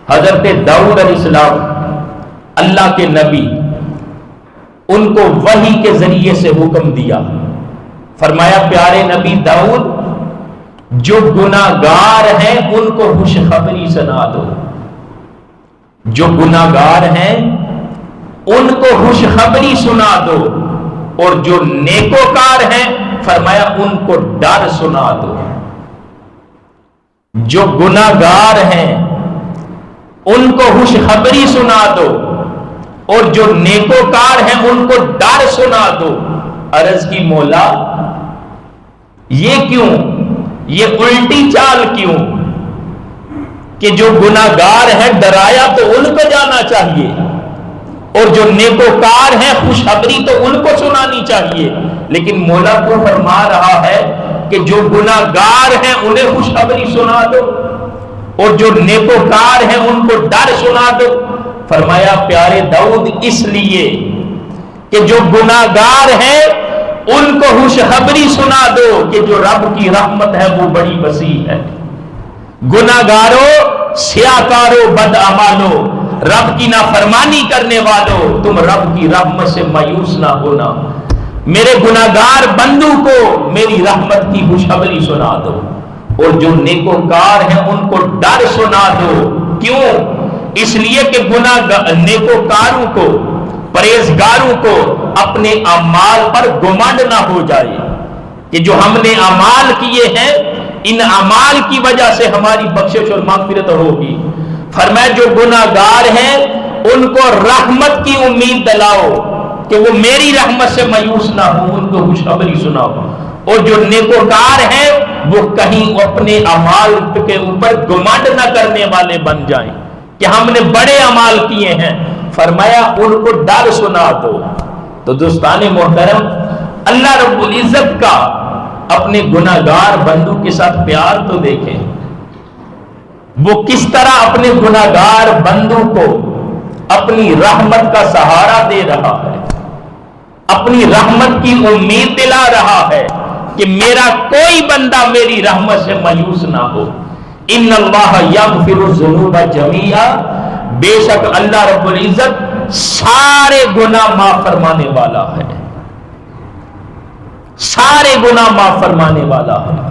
حضرت داؤد علیہ السلام اللہ کے نبی، ان کو وحی کے ذریعے سے حکم دیا، فرمایا پیارے نبی داؤد جو گناہگار ہیں ان کو خوشخبری سنا دو، جو گناہگار ہیں ان کو خوشخبری سنا دو، اور جو نیکوکار ہیں فرمایا ان کو ڈر سنا دو۔ جو گناہگار ہیں ان کو خوشخبری سنا دو، اور جو نیکوکار ہیں ان کو ڈر سنا دو۔ عرض کی مولا یہ کیوں، یہ الٹی چال کیوں کہ جو گناہگار ہیں ڈرایا تو ان کو جانا چاہیے، اور جو نیکوکار ہیں خوشخبری تو ان کو سنانی چاہیے، لیکن مولا کو فرما رہا ہے کہ جو گناہگار ہیں انہیں خوشخبری سنا دو، اور جو نیکوکار ہیں ان کو ڈر سنا دو۔ فرمایا پیارے داؤد اس لیے کہ جو گناہگار ہیں ان کو خوشخبری سنا دو کہ جو رب کی رحمت ہے وہ بڑی وسیع ہے۔ گناہگارو، سیاکارو، بدعمالو، رب کی نافرمانی کرنے والوں، تم رب کی رحمت سے مایوس نہ ہونا، میرے گناہگار بندوں کو میری رحمت کی خوشخبری سنا دو، اور جو نیکوکار ہیں ان کو ڈر سنا دو۔ کیوں؟ اس لیے کہ نیکوکاروں کو، پرہیزگاروں کو اپنے اعمال پر گمنڈ نہ ہو جائے کہ جو ہم نے اعمال کیے ہیں ان اعمال کی وجہ سے ہماری بخشش اور مغفرت ہوگی۔ فرمایا جو گناہگار ہیں ان کو رحمت کی امید دلاؤ کہ وہ میری رحمت سے مایوس نہ ہو، ان کو خوشخبری سناؤ، اور جو نیکوکار ہیں وہ کہیں اپنے اعمال کے اوپر گمنڈ نہ کرنے والے بن جائیں کہ ہم نے بڑے اعمال کیے ہیں، فرمایا ان کو ڈر سنا دو۔ تو دوستان محترم، اللہ رب العزت کا اپنے گناہگار بندوں کے ساتھ پیار تو دیکھیں، وہ کس طرح اپنے گناہگار بندوں کو اپنی رحمت کا سہارا دے رہا ہے، اپنی رحمت کی امید دلا رہا ہے کہ میرا کوئی بندہ میری رحمت سے مایوس نہ ہو۔ ان اللہ یغفر الذنوب جميعا، بے شک اللہ رب العزت سارے گناہ معاف فرمانے والا ہے، سارے گناہ معاف فرمانے والا ہے۔